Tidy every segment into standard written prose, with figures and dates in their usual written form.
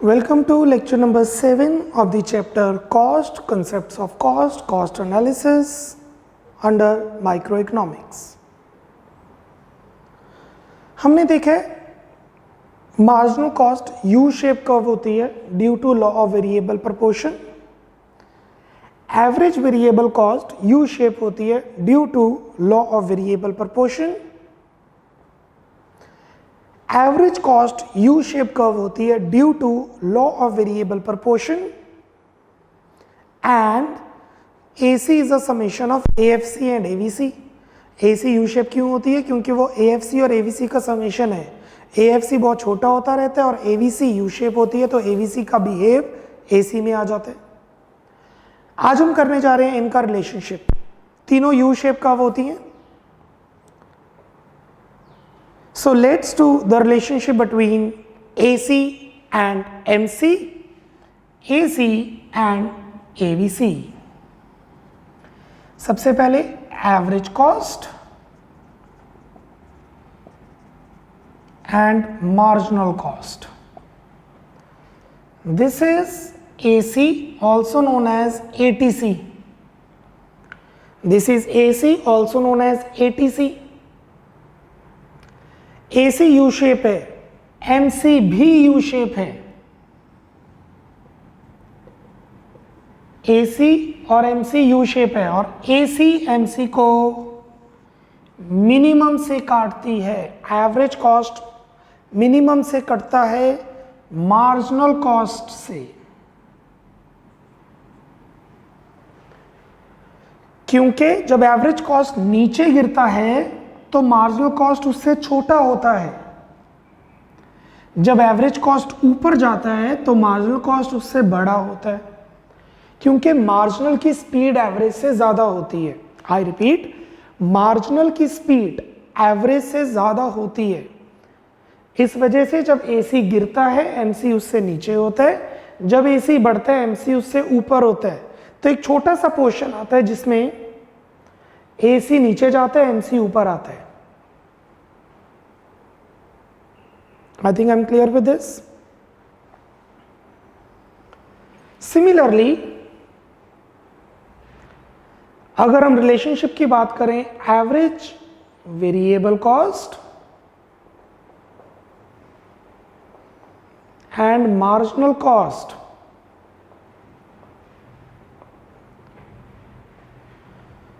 Welcome to lecture number 7 of the chapter Cost, Concepts of Cost, Cost Analysis under Microeconomics. हमने देखा है marginal cost U shape curve होती है due to law of variable proportion. Average variable cost U shape होती है due to law of variable proportion. Average cost U shape curve होती है due to law of variable proportion and AC is a summation of AFC and AVC. AC U shape क्यों होती है? क्योंकि वो AFC और AVC का summation है. AFC बहुत छोटा होता रहता है और AVC यू शेप होती है, तो AVC का बिहेव AC में आ जाता है. आज हम करने जा रहे हैं इनका रिलेशनशिप. तीनों यू शेप कर्व होती हैं. So let's do the relationship between AC and MC, AC and AVC. सबसे पहले average cost and marginal cost. This is AC, also known as ATC. This is AC, also known as ATC. AC U shape है, MC भी U shape है. AC और MC U shape है और AC MC को minimum से काटती है. एवरेज कॉस्ट मिनिमम से कटता है मार्जिनल कॉस्ट से. क्योंकि जब एवरेज कॉस्ट नीचे गिरता है तो मार्जिनल कॉस्ट उससे छोटा होता है. जब एवरेज कॉस्ट ऊपर जाता है तो मार्जिनल कॉस्ट उससे बड़ा होता है, क्योंकि मार्जिनल की स्पीड एवरेज से ज्यादा होती है. आई रिपीट, मार्जिनल की स्पीड एवरेज से ज्यादा होती है. इस वजह से जब AC गिरता है MC उससे नीचे होता है, जब AC बढ़ता है MC उससे ऊपर होता है. तो एक छोटा सा पोर्शन आता है जिसमें AC नीचे जाता है, MC ऊपर आता है. I think I'm clear with this. Similarly, अगर हम रिलेशनशिप की बात करें average variable cost and marginal cost,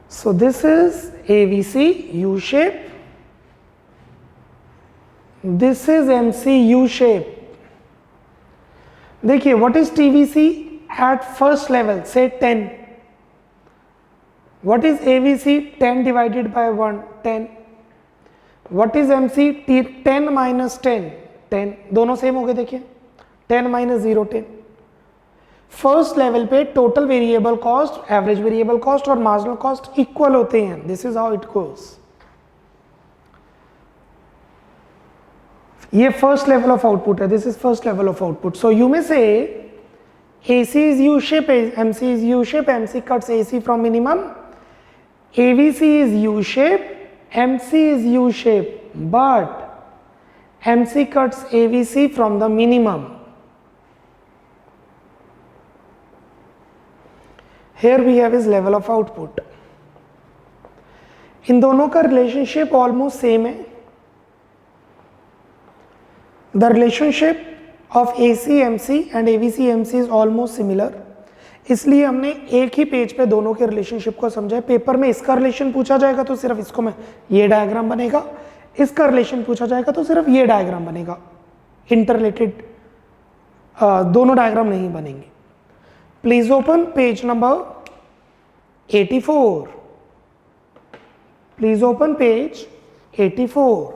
so this is AVC U shape, this is MC U shape. देखिए, what is TVC at first level, say 10. What is AVC? 10 divided by 1, 10. What is MC? 10 minus 10, 10. दोनों same हो गए. देखिए 10 minus 0, 10. First level पे total variable cost, average variable cost और marginal cost equal होते हैं. This is how it goes. ये first level of output है. This is first level of output. So you में से AC is U shape, MC is U shape, MC cuts AC from minimum. AVC is U shape, MC is U shape, but MC cuts AVC from the minimum. Here we have his level of output. इन दोनों का relationship almost same है. The relationship of AC MC and AVC MC is almost similar. इसलिए हमने एक ही page पे दोनों के relationship को समझा है. पेपर में इसका रिलेशन पूछा जाएगा तो सिर्फ इसको में ये डायग्राम बनेगा, इसका रिलेशन पूछा जाएगा तो सिर्फ ये डायग्राम बनेगा. इंटररिलेटेड दोनों डायग्राम नहीं बनेंगे. Please open page number 84. Please open page 84.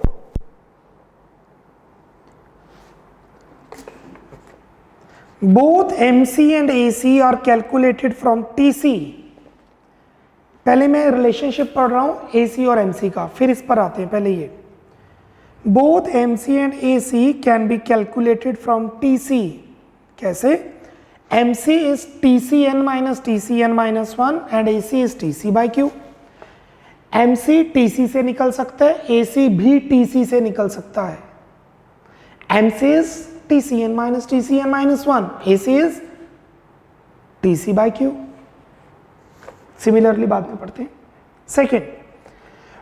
Both MC and AC are calculated from TC. पहले मैं रिलेशनशिप पढ़ रहा हूं AC और MC का, फिर इस पर आते हैं. पहले ये Both MC and AC can be calculated from TC. कैसे? MC is TCN minus TCN minus 1 and AC is TC by Q. MC TC से निकल सकता है, AC भी TC से निकल सकता है. MC is Tcn minus Tcn minus 1. AC is Tc by Q. Similarly बाद में पढ़ते हैं. Second,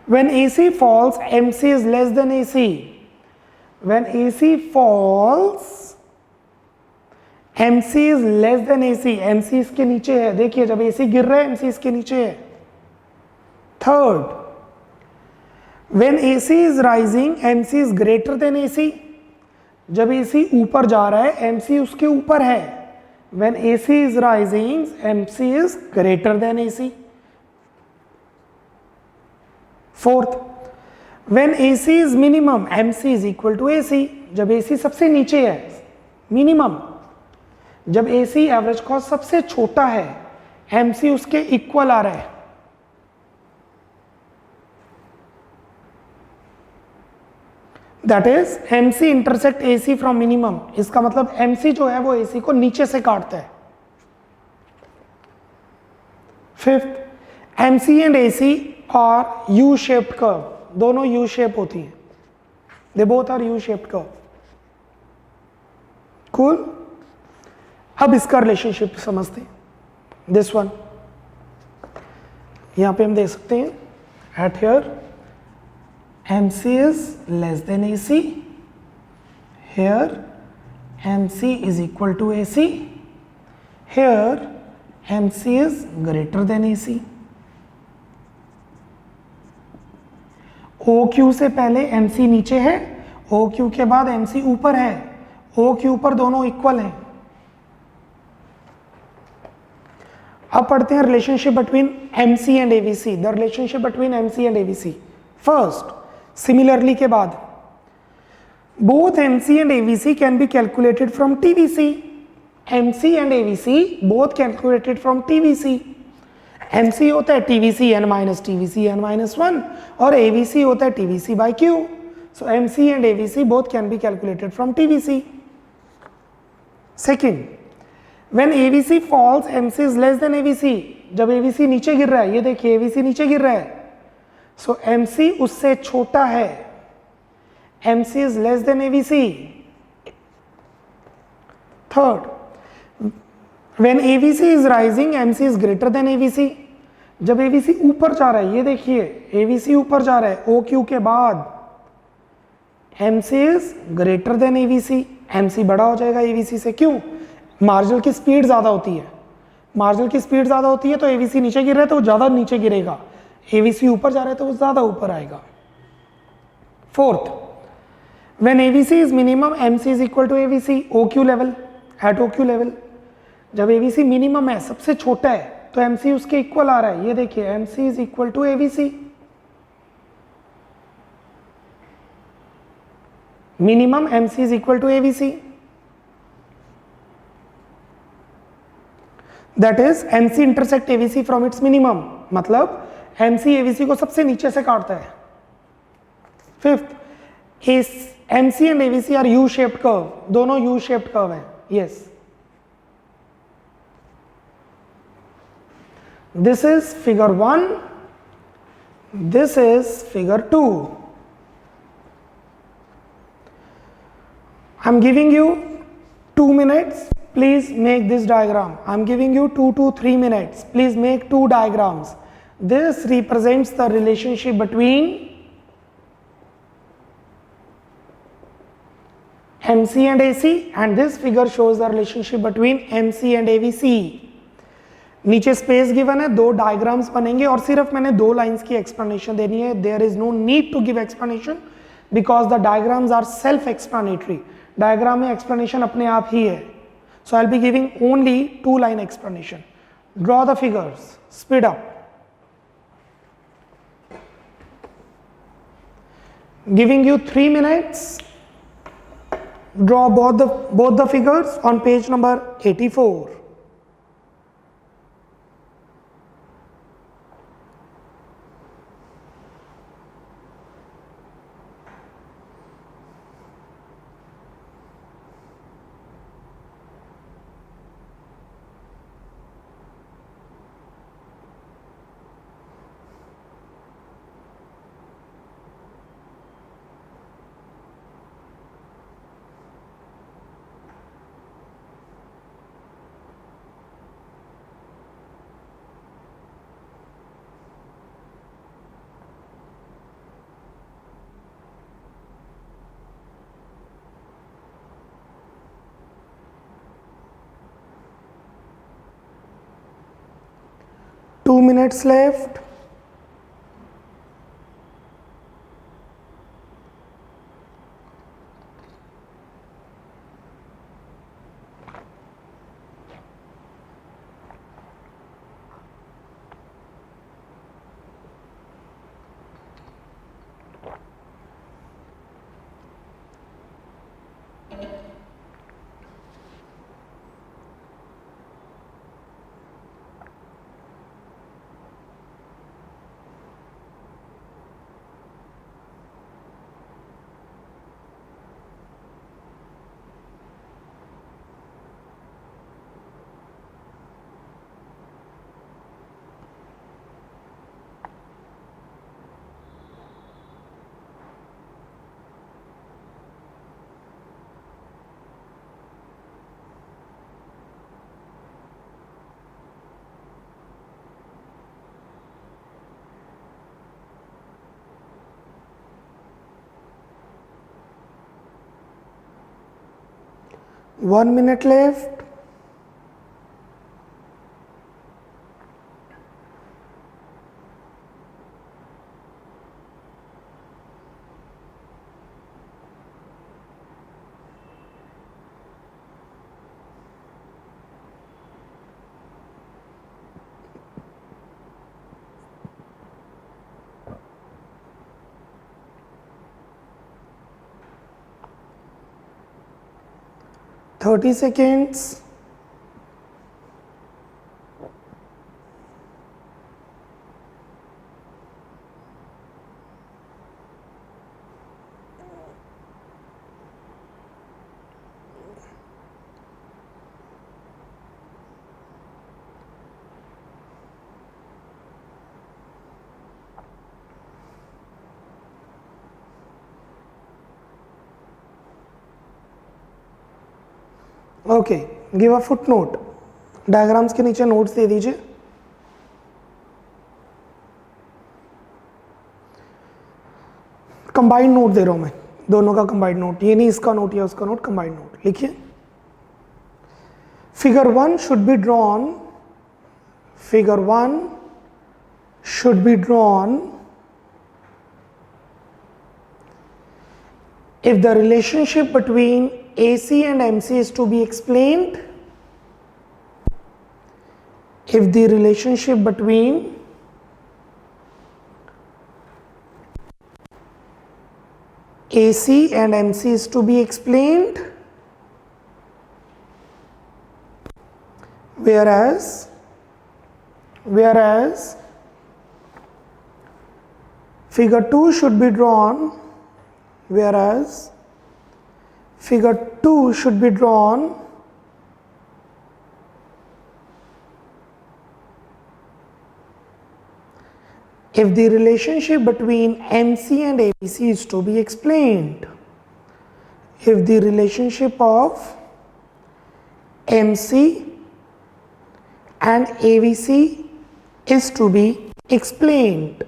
when AC falls, MC is less than AC. When AC falls, MC is less than AC. MC इसके नीचे है. देखिए जब AC गिर रहा है, MC इसके नीचे है. Third, when AC is rising, MC is greater than AC. जब AC ऊपर जा रहा है, MC उसके ऊपर है. When AC is rising, MC is greater than AC. Fourth, when AC is minimum, MC is equal to AC. जब AC सबसे नीचे है, minimum. जब AC एवरेज कॉस्ट सबसे छोटा है, MC उसके इक्वल आ रहा है. That is MC intersect AC from minimum. इसका मतलब MC जो है वो AC को नीचे से काटता है. Fifth, MC and AC are U-shaped curve. दोनों U-shape होती हैं. They both are U-shaped curve. Cool? अब इसका रिलेशनशिप समझते हैं. This one. यहां पे हम देख सकते हैं. At here, MC is less than AC. Here, MC is equal to AC. Here, MC is greater than AC. OQ से पहले MC नीचे है, OQ के बाद MC ऊपर है. OQ पर दोनों इक्वल हैं. अब पढ़ते हैं relationship between MC and AVC. The relationship between MC and AVC. First, similarly के बाद both MC and AVC can be calculated from TVC. MC and AVC both calculated from TVC. MC होता है TVC n minus TVC n minus 1 और AVC होता है TVC by Q. So MC and AVC both can be calculated from TVC. Second, when AVC falls, MC is less than AVC. जब AVC नीचे गिर रहा है, ये देखिए AVC नीचे गिर रहा है, so MC उससे छोटा है. MC is less than AVC. Third, when AVC is rising, MC is greater than AVC. जब AVC ऊपर जा रहा है, ये देखिए AVC ऊपर जा रहा है, OQ के बाद MC is greater than AVC. MC बड़ा हो जाएगा AVC से. क्यों? मार्जिनल की स्पीड ज्यादा होती है. मार्जिनल की स्पीड ज्यादा होती है तो AVC नीचे गिर रहा है तो वो ज्यादा नीचे गिरेगा. AVC ऊपर जा रहा है तो वो ज्यादा ऊपर आएगा. Fourth, when AVC is minimum, MC is equal to AVC. OQ level, at OQ level, जब AVC मिनिमम है, सबसे छोटा है, तो MC उसके इक्वल आ रहा है. ये देखिए MC is equal to AVC. Minimum MC is equal to AVC. That is MC intersect AVC from its minimum. मतलब MC AVC को सबसे नीचे से काटता है. Fifth, MC and AVC are U-shaped curve. दोनों U-shaped curve हैं. Yes. This is figure 1. This is figure 2. I'm giving you 2 minutes. Please make this diagram. I'm giving you 2 to 3 minutes. Please make 2 diagrams. This represents the relationship between MC and AC, and this figure shows the relationship between MC and AVC. नीचे space given है, 2 diagrams बनेंगे और सिर्फ मैंने 2 lines की explanation देनी है. There is no need to give explanation because the diagrams are self explanatory. Diagram में एक्सप्लेनेशन अपने आप ही है. So I will be giving only 2 line explanation. Draw the figures. Speed up. Giving you 3 minutes. Draw both the figures on page number 84. 2 minutes left. One minute left. Thirty seconds. Okay, give a foot note. Diagrams के नीचे notes दे दीजिए। Combined note दे रहा हूं मैं, दोनों का combined note, ये नहीं इसका नोट या उसका नोट, कंबाइंड नोट लिखिए। Figure 1 should be drawn, figure 1 should be drawn if the relationship between AC and MC is to be explained, if the relationship between AC and MC is to be explained, whereas figure 2 should be drawn, whereas figure 2 should be drawn if the relationship between MC and ABC is to be explained, if the relationship of MC and ABC is to be explained.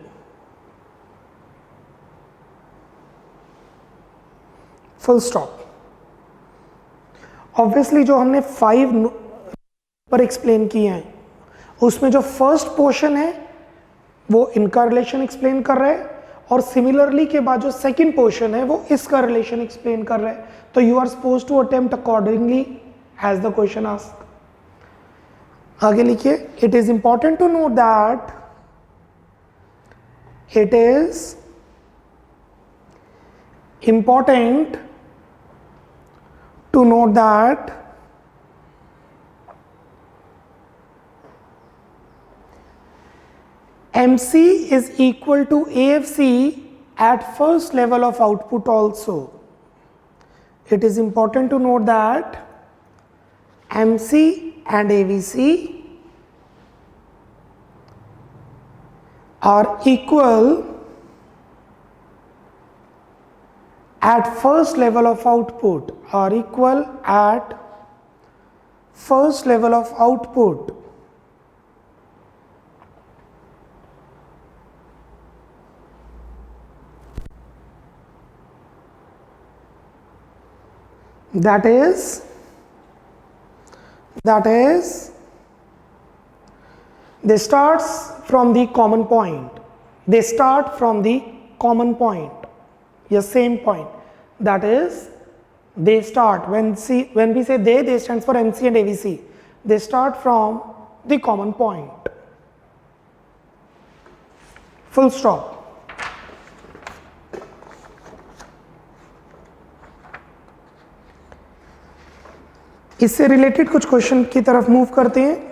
Full stop. Obviously जो हमने 5 पर explain किए हैं उसमें जो first portion है वो इनका रिलेशन एक्सप्लेन कर रहा है, और सिमिलरली के बाद जो सेकंड पोर्शन है वो इसका रिलेशन एक्सप्लेन कर रहा है। तो you are suppose to attempt accordingly as the question asked. आगे लिखिए, it is important to know that, it is important to note that MC is equal to AFC at first level of output also. It is important to note that MC and AVC are equal at first level of output, are equal at first level of output. That is They starts from the common point. They start from the common point. Yes, same point. That is, they start when we say they stands for MC and AVC. They start from the common point. Full stop. इससे related कुछ question की तरफ move करते हैं.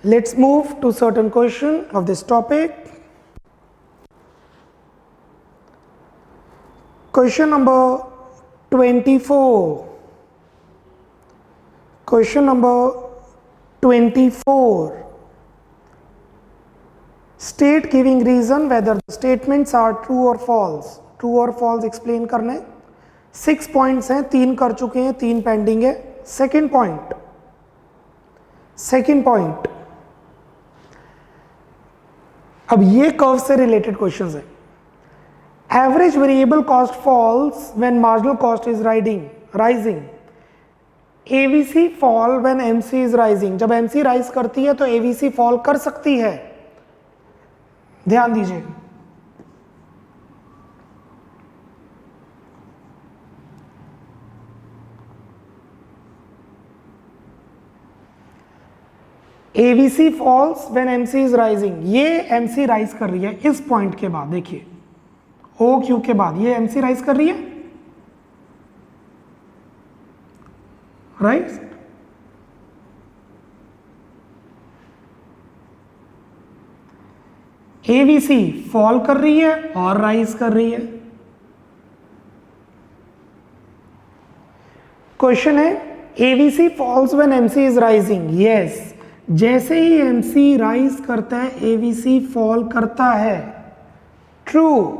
Let's move to certain question of this topic. Question number 24. Question number 24. State giving reason whether the statements are true or false. True or false explain करने. 6 points हैं, 3 कर चुके हैं, 3 पेंडिंग है. Second point. अब ये कर्व से related questions है. Average variable cost falls when marginal cost is rising. AVC fall when MC is rising. जब MC राइज करती है तो AVC फॉल कर सकती है. ध्यान दीजिए. AVC falls when MC is rising. ये MC राइज कर रही है इस पॉइंट के बाद. देखिए OQ के बाद ये MC राइज कर रही है, राइट. AVC फॉल कर रही है और राइज कर रही है. क्वेश्चन है AVC falls when MC is rising. Yes, जैसे ही MC राइज करता है AVC फॉल करता है. True.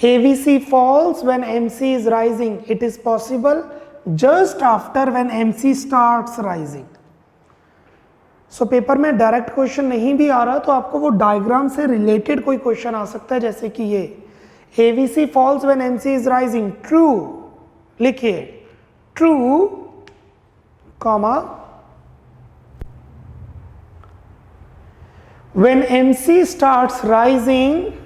AVC falls when MC is rising. It is possible just after when MC starts rising. So paper में डायरेक्ट क्वेश्चन नहीं भी आ रहा तो आपको वो डायग्राम से रिलेटेड कोई क्वेश्चन आ सकता है, जैसे कि ये AVC falls when MC is rising. True. लिखिए true, comma, when MC starts rising.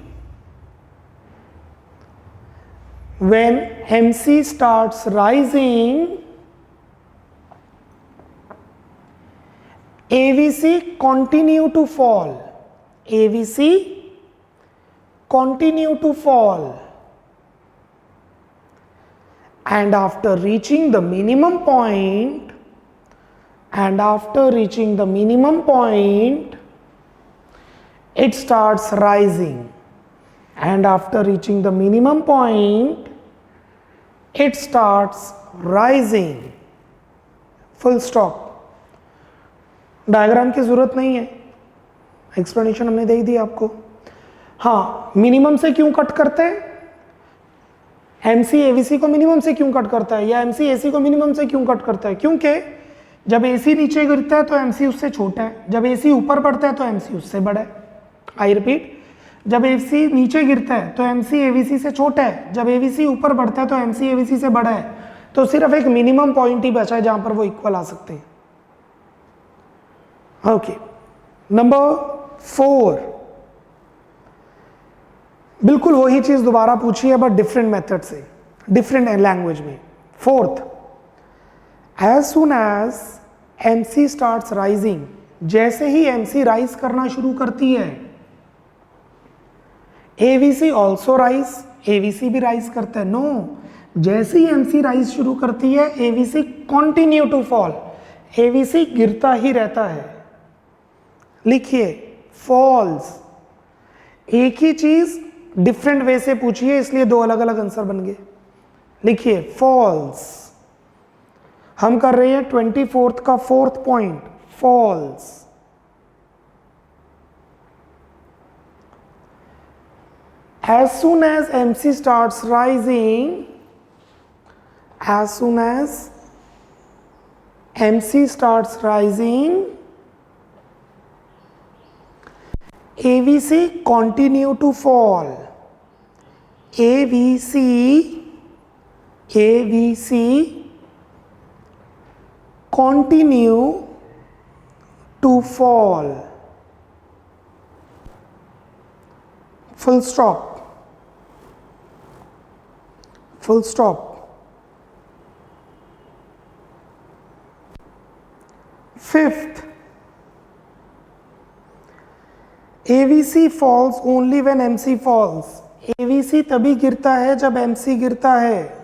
When MC starts rising, AVC continue to fall. AVC continue to fall. And after reaching the minimum point, it starts rising. And after reaching the minimum point, it starts rising. Full stop. Diagram की जरूरत नहीं है, explanation हमने दे दी आपको. हाँ, minimum से क्यों cut करते हैं? MC AVC को मिनिमम से क्यों कट करता है, या MC AC को मिनिमम से क्यों कट करता है? क्योंकि जब AC नीचे गिरता है तो MC उससे छोटा है, जब AC ऊपर बढ़ता है तो MC उससे बड़ा है. आई रिपीट, जब AC नीचे गिरता है तो MC AVC से छोटा है, जब AVC ऊपर बढ़ता है तो MC AVC से बड़ा है. तो सिर्फ एक मिनिमम पॉइंट ही बचा है जहां पर वो इक्वल आ सकते हैं. Okay, number 4. बिल्कुल वही चीज दोबारा पूछी है बट डिफरेंट मेथड से, डिफरेंट लैंग्वेज में. 4th, as soon as MC starts rising. जैसे ही MC राइज करना शुरू करती है AVC ऑल्सो राइज. AVC भी राइज करता है. नो, जैसे ही MC राइज शुरू करती है AVC continue to fall. AVC गिरता ही रहता है. लिखिए फॉल्स. एक ही चीज डिफरेंट वे से पूछी है इसलिए 2 अलग अलग आंसर बन गए. लिखिए फॉल्स. हम कर रहे हैं 24th का 4th point. Falls. As soon as MC starts rising, AVC continue to fall. AVC continue to fall. full stop, full stop. Fifth, AVC falls only when MC falls. AVC तभी गिरता है जब MC गिरता है.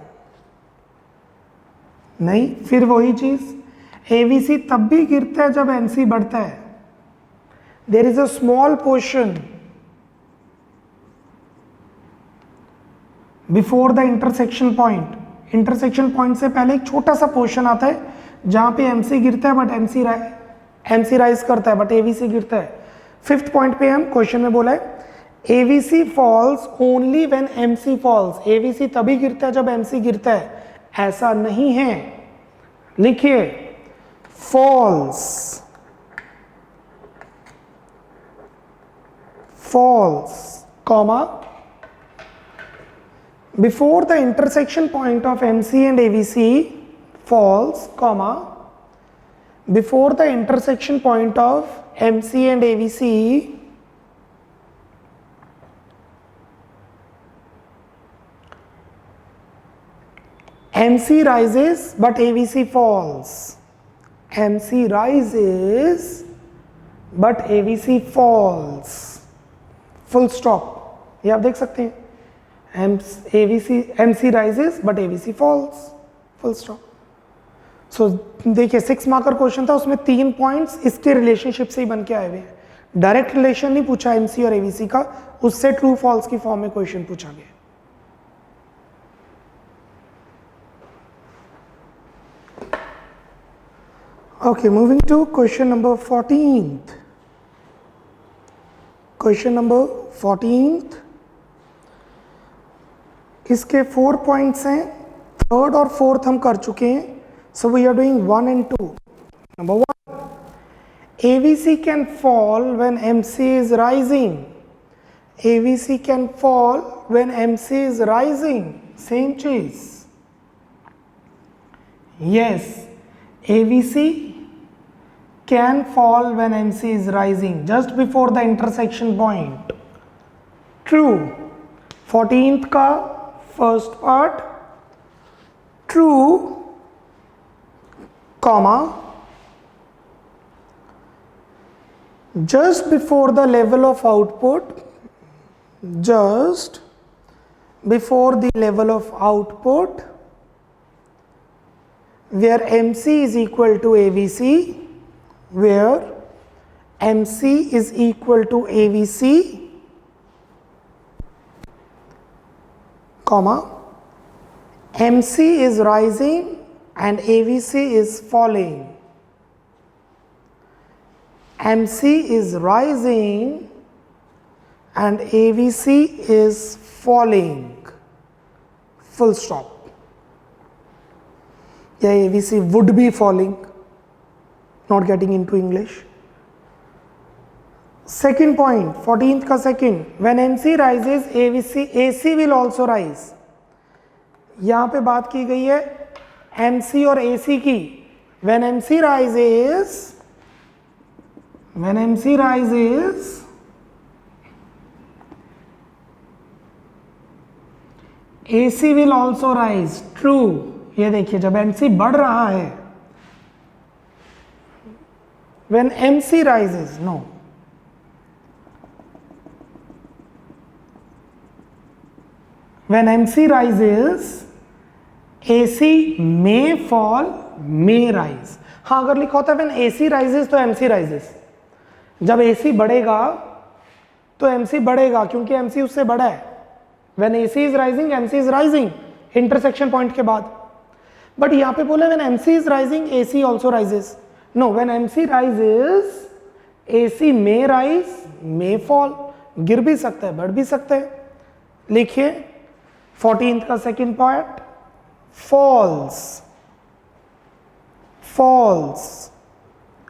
नहीं, फिर वही चीज, AVC तब भी गिरता है जब MC बढ़ता है. There is a small portion before the intersection point. Intersection point से पहले एक छोटा सा पोर्शन आता है जहां पे MC गिरता है बट MC राइज करता है बट AVC गिरता है. फिफ्थ पॉइंट पे हम क्वेश्चन में बोला है AVC falls only when MC falls. AVC तभी गिरता है जब MC गिरता है. ऐसा नहीं है. लिखिए falls, falls, comma, before the intersection point of MC and AVC falls, comma, before the intersection point of MC and AVC MC rises but AVC falls. MC rises but AVC falls. Full stop. ये आप देख सकते हैं. MC rises but AVC falls. Full stop. So देखिए 6 marker question था, उसमें 3 points इसके relationship से ही बन के आए हुए हैं. डायरेक्ट रिलेशन नहीं पूछा MC और AVC का, उससे ट्रू फॉल्स की फॉर्म में क्वेश्चन पूछा गया. Okay, moving to question number 14th. Question number 14th. इसके 4 पॉइंट्स हैं. थर्ड और फोर्थ हम कर चुके हैं. So we are doing 1 and 2. Number 1. AVC can fall when MC is rising. AVC can fall when MC is rising. Same cheese. Yes, AVC can fall when MC is rising just before the intersection point. True. 14th का first part true, comma, just before the level of output, just before the level of output where MC is equal to AVC, where MC is equal to AVC, comma, MC is rising and AVC is falling. MC is rising and AVC is falling. Full stop. Yeah, AVC would be falling. Not getting into English. Second point, 14th का second. When MC rises, AC will also rise. यहाँ पे बात की गई है MC और AC की. When MC rises, AC will also rise. True. ये देखिए जब MC बढ़ रहा है, when MC rises, no, when MC rises, AC may fall, may rise. हाँ, अगर लिखा होता है when AC rises तो MC rises. जब AC बढ़ेगा तो MC बढ़ेगा क्योंकि MC उससे बड़ा है. When AC is rising, MC is rising intersection point के बाद. But यहाँ पे बोला when MC is rising, AC also rises. No, when MC rises, AC may rise, may fall. गिर भी सकता है, बढ़ भी सकता है. लिखिए 14th का second part, falls,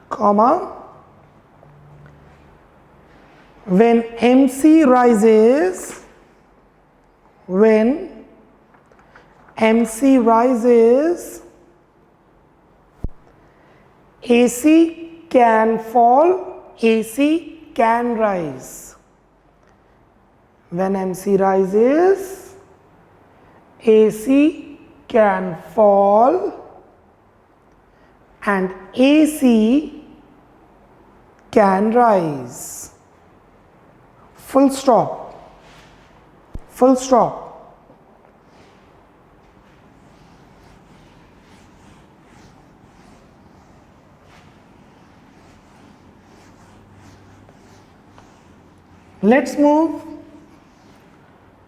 comma, when MC rises, AC can fall, AC can rise. When MC rises, AC can fall and AC can rise. Full stop. Full stop. Let's move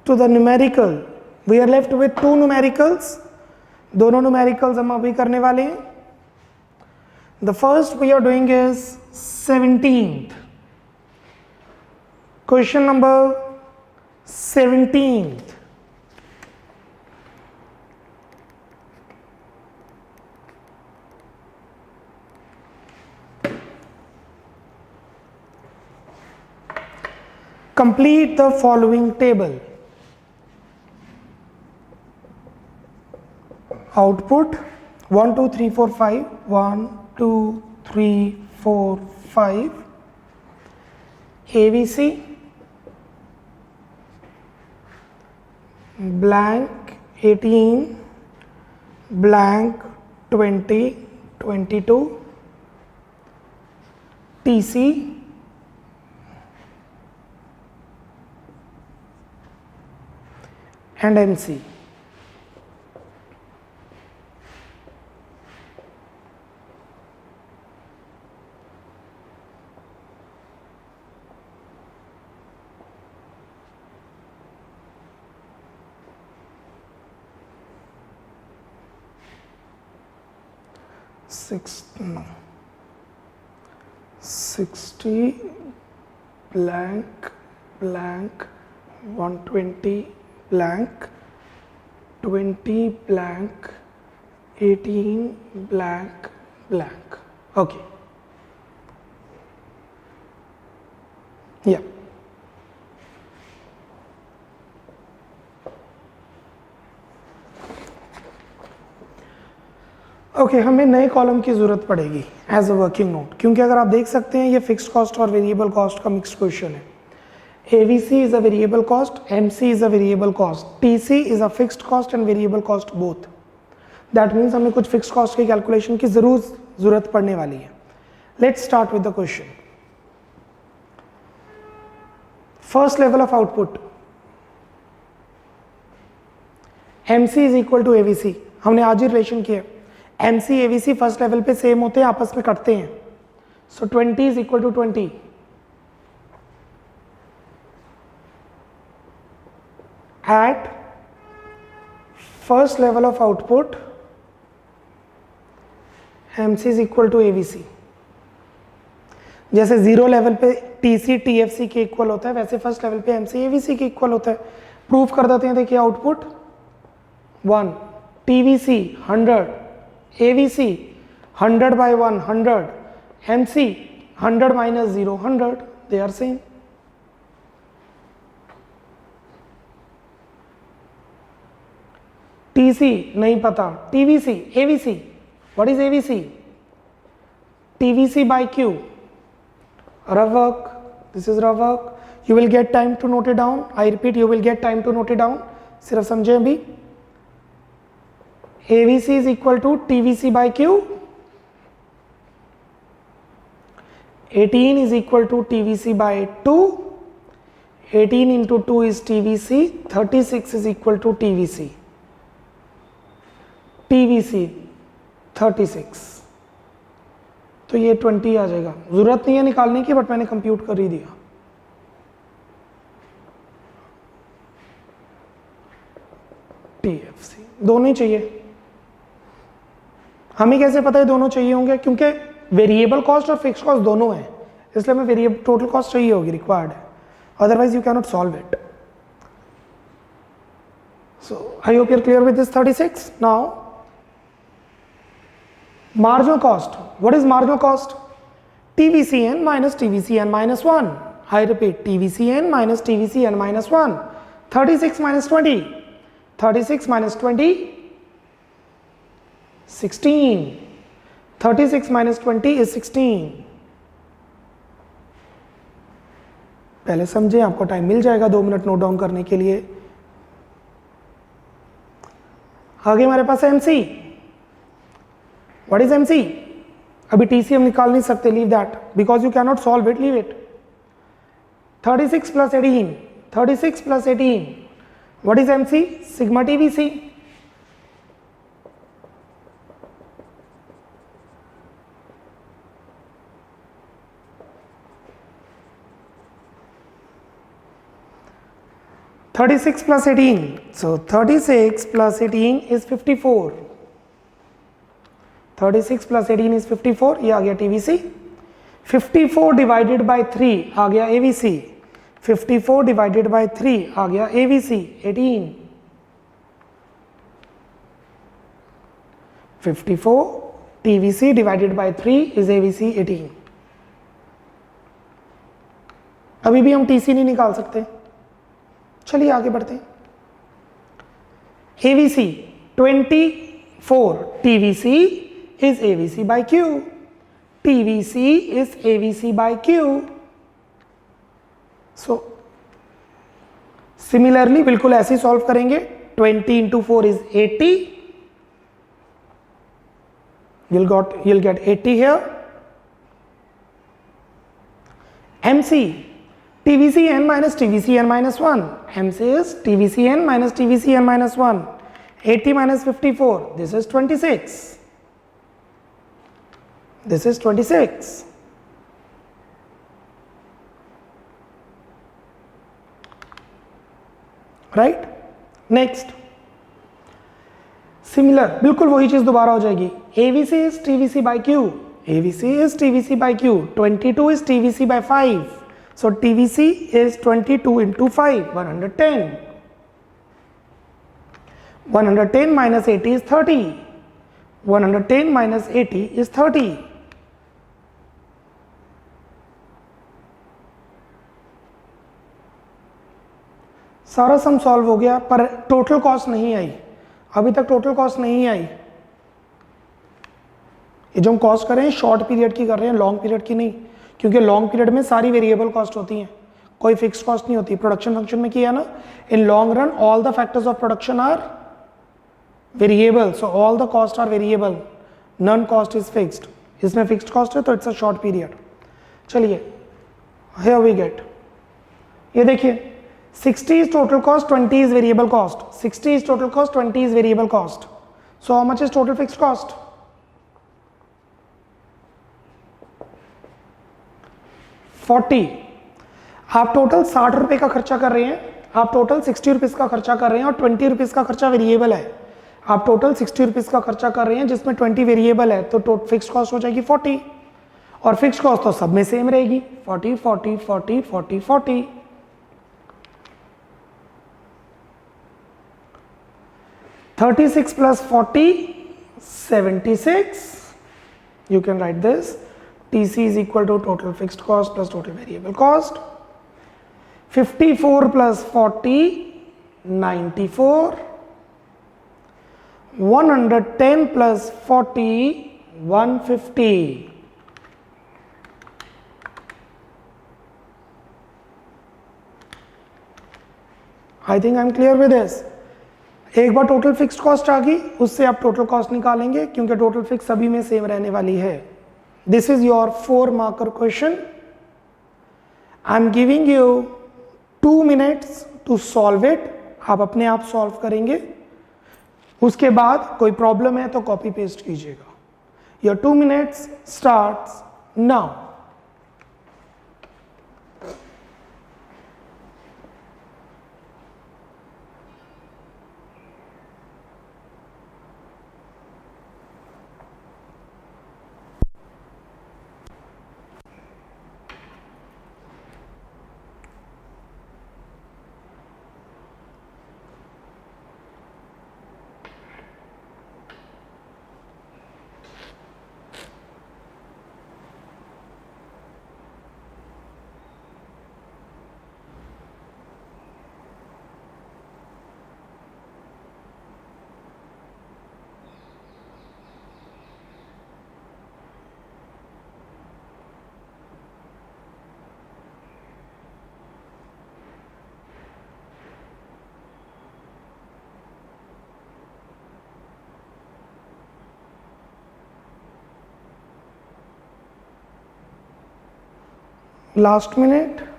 to the numerical. We are left with two numericals. दोनों numericals हम अभी करने वाले हैं. The first we are doing is 17th. Question number 17th. Complete the following table. Output 1 2 3 4 5 1 2 3 4 5 ABC blank 18 blank 20 22 TC and MC. No. 60 blank blank 120 blank 20 blank 18 blank blank. Okay, yeah. Okay हमें नए column की ज़रूरत पड़ेगी as a working note, क्योंकि अगर आप देख सकते हैं ये फिक्स्ड कॉस्ट और वेरिएबल कॉस्ट का मिक्स्ड क्वेश्चन है. AVC is a variable cost, MC is a variable cost, TC is a fixed cost and variable cost both. That means हमें कुछ फिक्स्ड कॉस्ट की कैलकुलेशन की ज़रूरत पड़ने वाली है. Let's start with the question. First level of output, MC is equal to AVC. हमने आज ही रिलेशन किया. MC AVC फर्स्ट लेवल पे सेम होते हैं, आपस में कटते हैं. So 20 is equal to 20. At first level of output, MC is equal to AVC. जैसे जीरो लेवल पे TC TFC के इक्वल होता है, वैसे फर्स्ट लेवल पे MC AVC के इक्वल होता है. प्रूफ कर देते हैं. देखिए output 1, TVC 100, AVC 100 by 1 100, MC 100 minus 0 100. They are same. TC नहीं पता. TVC AVC. What is AVC? TVC by Q. Rough work. This is rough work. You will get time to note it down. I repeat, you will get time to note it down. सिर्फ समझे अभी. AVC is equal to TVC by Q. 18 is equal to TVC by 2. 18 into 2 is TVC. 36 is equal to TVC. TVC 36. तो ये 20 आ जाएगा. जरूरत नहीं है निकालने की, बट मैंने कंप्यूट कर ही दिया. TFC दोनों ही चाहिए. हमें कैसे पता है दोनों चाहिए होंगे? क्योंकि वेरिएबल कॉस्ट और फिक्स्ड कॉस्ट दोनों हैं, इसलिए हमें वेरिएबल टोटल कॉस्ट चाहिए होगी, रिक्वायर्ड है. Otherwise you can not solve it. So I hope you are clear with this 36. नाउ marginal cost. What is marginal cost? TVCN minus TVCN minus 1. I repeat, TVCN minus TVCN minus 1. 36 minus 20. 36 minus 20. 16. 36 minus 20 is 16. पहले समझें, आपको time मिल जाएगा 2 minute note down करने के लिए। आगे हमारे पास एमसी। What is MC? अभी टीसी हम निकाल नहीं सकते, leave that because you can not solve it, leave it. 36 plus 18, 36 plus 18, what is MC? Sigma TVC. Thirty-six plus 18, so 36 plus 18 is 54. 36 plus 18 is 54, ये आ गया टीवीसी। 54 डिवाइडेड बाय 3 आ गया AVC. 54 divided by 3 आ गया AVC 18। 54 TVC divided by 3 is AVC 18। अभी भी हम TC नहीं निकाल सकते, चलिए आगे बढ़ते हैं। AVC 24, TVC is AVC by Q. TVC is AVC by Q. So, similarly बिल्कुल ऐसे ही सॉल्व करेंगे। 20 into 4 is 80. You'll get 80 here. MC TVCN minus TVCN minus 1. MC is TVCN minus TVCN minus 1. 80 minus 54. This is 26. This is 26. Right? Next. Similar, बिल्कुल वही चीज दोबारा हो जाएगी। AVC is TVC by Q. AVC is TVC by Q. 22 is TVC by 5. So TVC is 22 into 5, 110. 110 minus 80 is 30. 110 minus 80 is 30. सारा sum solve हो गया, पर टोटल कॉस्ट नहीं आई। अभी तक टोटल कॉस्ट नहीं आई। ये जो हम कॉस्ट कर रहे हैं शॉर्ट पीरियड की कर रहे हैं, लॉन्ग पीरियड की नहीं, क्योंकि लॉन्ग पीरियड में सारी वेरिएबल कॉस्ट होती हैं, कोई फिक्स्ड कॉस्ट नहीं होती। प्रोडक्शन फंक्शन में किया ना, in long run all the factors of production are variable, so all the cost are variable, none cost is fixed. इसमें फिक्स्ड कॉस्ट है तो इट्स अ शॉर्ट पीरियड। चलिए हियर वी गेट, ये देखिए 60 is total cost, 20 is variable cost. 60 is total cost, 20 is variable cost. So how much is total fixed cost? 40. आप total 60 रुपए का खर्चा कर रहे हैं, आप टोटल 60 रुपीज का खर्चा कर रहे हैं और 20 रुपीज का खर्चा वेरिएबल है। आप टोटल 60 रुपीज का खर्चा कर रहे हैं जिसमें 20 वेरिएबल है, तो फिक्स्ड कॉस्ट हो जाएगी 40 और फिक्स्ड कॉस्ट तो सब में सेम रहेगी 40 40 40 40 40। 36 plus 40, 76. You can write this. TC is equal to total fixed cost plus total variable cost. 54 plus 40, 94. 110 plus 40, 150. I think I'm clear with this. एक बार टोटल फिक्स्ड कॉस्ट आ गई, उससे आप टोटल कॉस्ट निकालेंगे क्योंकि टोटल फिक्स सभी में same रहने वाली है। This is your 4 marker question. I am giving you 2 minutes to solve it. आप अपने आप सॉल्व करेंगे, उसके बाद कोई प्रॉब्लम है तो कॉपी पेस्ट कीजिएगा। Your 2 minutes starts now. Last minute.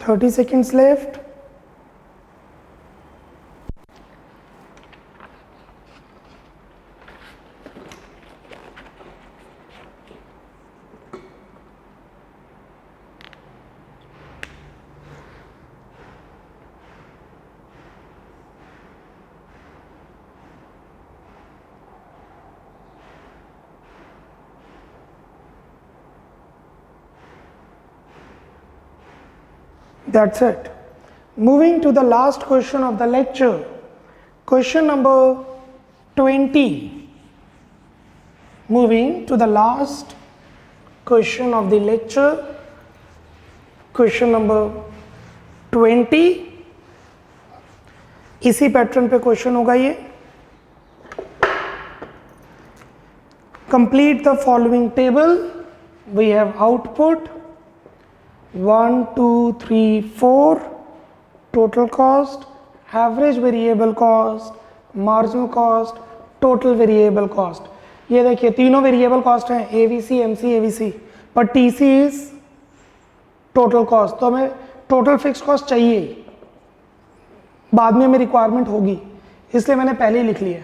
Thirty seconds left. That's it. Moving to the last question of the lecture. Question number 20. Moving to the last question of the lecture. Question number 20. इसी pattern पे question होगा ये. Complete the following table. We have output 1, 2, 3, 4, total cost, average variable cost, marginal cost, total variable cost. ये देखिए तीनों variable cost हैं, AVC, MC, AVC, पर TC is total cost. तो हमें टोटल फिक्स कॉस्ट चाहिए ही, बाद में हमें रिक्वायरमेंट होगी, इसलिए मैंने पहले ही लिख लिया.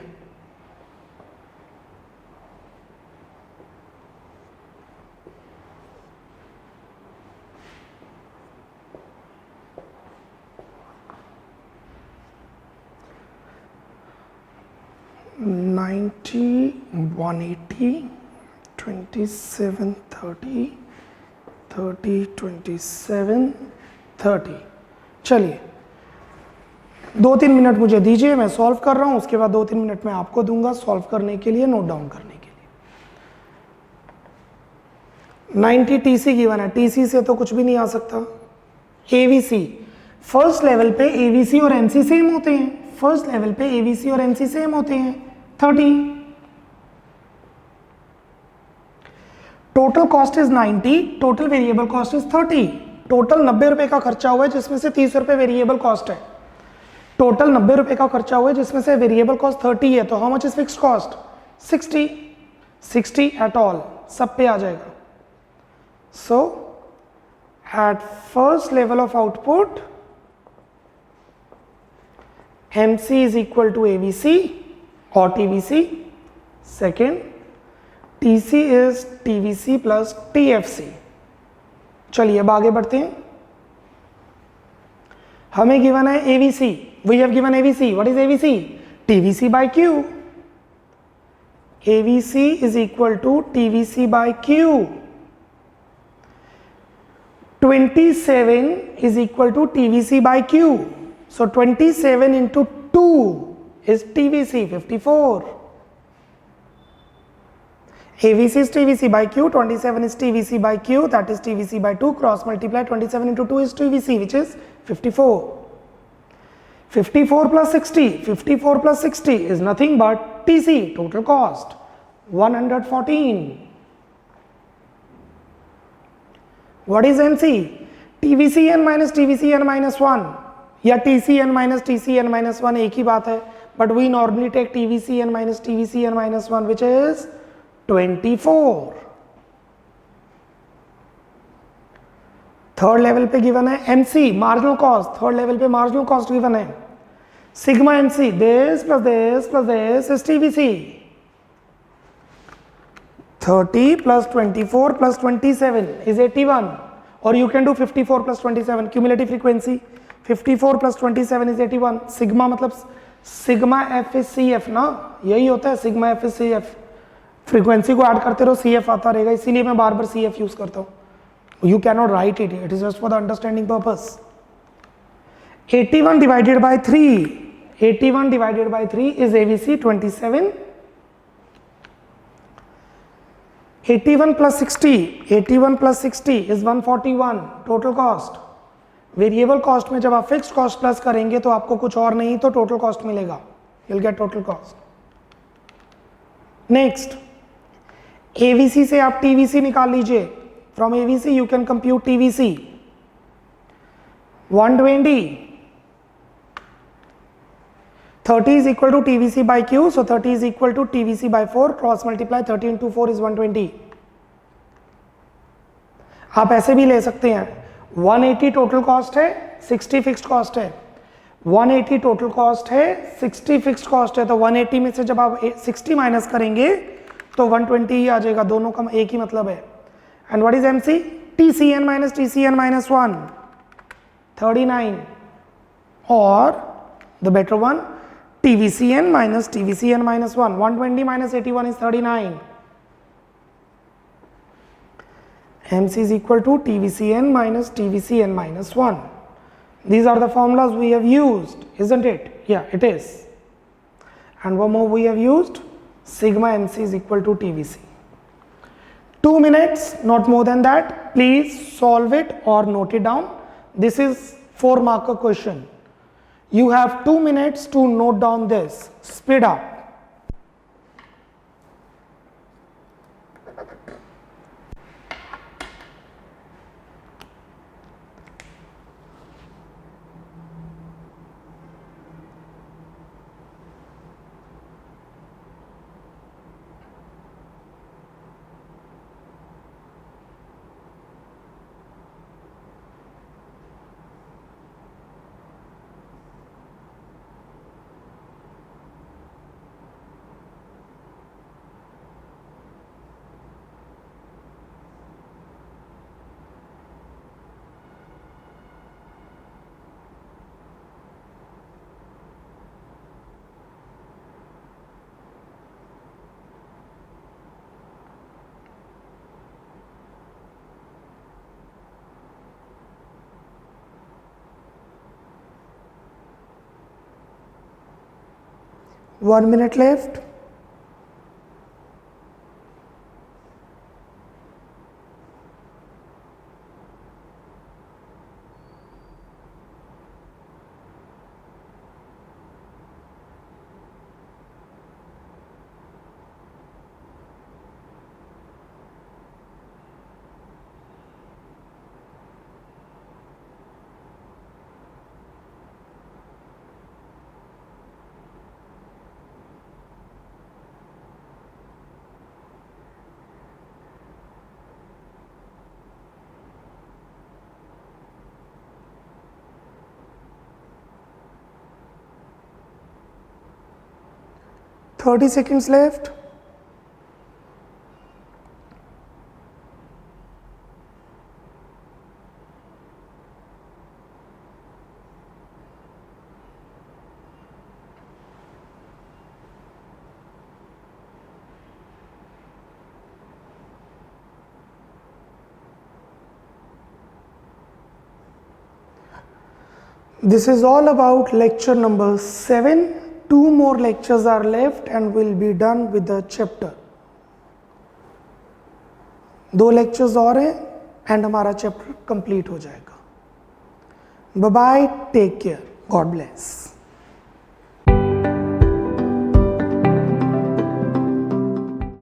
$90, $180, $27, $30, $30, $27, $30. चलिए 2-3 मिनट मुझे दीजिए, मैं सॉल्व कर रहा हूं, उसके बाद 2-3 मिनट मैं आपको दूंगा सॉल्व करने के लिए, नोट डाउन करने के लिए. 90 टीसी गिवन है, टीसी से तो कुछ भी नहीं आ सकता. एवीसी, फर्स्ट लेवल पे एवीसी और एमसी सेम होते हैं, फर्स्ट लेवल पे एवीसी और एमसी सेम होते हैं. 30. Total cost is 90, total variable cost is 30. Total 90 रुपए का खर्चा हुआ है जिसमें से 30 रुपए वेरिएबल कॉस्ट है. टोटल 90 रुपए का खर्चा हुआ है जिसमें से वेरिएबल कॉस्ट 30 है. तो how much is fixed cost? 60. 60 at all, सब पे आ जाएगा. So at first level of output MC is equal to AVC or TVC. Second, TC is TVC plus TFC. चलिए अब आगे बढ़ते हैं. हमें गिवन है AVC. We have given AVC. What is AVC? TVC by Q. AVC is equal to TVC by Q. 27 is equal to TVC by Q. So 27 into 2 is TVC, 54. AVC is TVC by Q, 27 is TVC by Q, that is TVC by 2, cross multiply 27 into 2 is TVC, which is 54. 54 plus 60, 54 plus 60 is nothing but TC, total cost, 114. What is MC? TVCN minus TVCN minus 1. या TCN minus TCN minus 1 एक ही बात है, but we normally take TVCN minus TVCN minus 1 which is 24. Third level पे given है MC, marginal cost. Third level पे marginal cost given है sigma MC, this plus this plus this is TVC. 30 plus 24 plus 27 is 81, or you can do 54 plus 27, cumulative frequency 54 plus 27 is 81. Sigma मतलब sigma F is C F ना, यही होता है sigma F is C F. Frequency को add करते रहो C F आता रहेगा, इसीलिए मैं बार बार सी एफ यूज करता हूँ. You can not right it, it is just for the understanding purpose. 81 divided by 3, 81 divided by 3 is AVC 27. 81 plus 60, 81 plus 60 is 141 total cost. Variable cost में जब आप फिक्स्ड कॉस्ट प्लस करेंगे तो आपको कुछ और नहीं तो टोटल कॉस्ट मिलेगा, you'll get total cost. Next, AVC से आप टीवीसी निकाल लीजिए. From AVC you can compute TVC. 120, 30 is equal to TVC by Q, so 30 is equal to TVC by 4, cross multiply 30 into 4 is 120. आप ऐसे भी ले सकते हैं, 180 टोटल कॉस्ट है, 60 फिक्स्ड कॉस्ट है. 180 टोटल कॉस्ट है, 60 फिक्स्ड कॉस्ट है, तो 180 में से जब आप 60 माइनस करेंगे तो 120 ही आ जाएगा, दोनों का एक ही मतलब है. And what is MC? TCN minus TCN minus 1, 39, और the better one TVCN minus TVCN minus 1. 120 minus 81 is 39. MC is equal to TVCN minus TVCN minus 1. These are the formulas we have used, isn't it? Yeah, it is. And one more we have used, sigma MC is equal to TVC. 2 minutes, not more than that. Please solve it or note it down. This is 4 marker question. You have 2 minutes to note down this. Speed up. One minute left. Thirty seconds left. This is all about lecture number 7. 2 more lectures are left and we'll be done with the chapter. 2 lectures और हैं and हमारा chapter complete हो जाएगा. Bye bye, take care, God bless.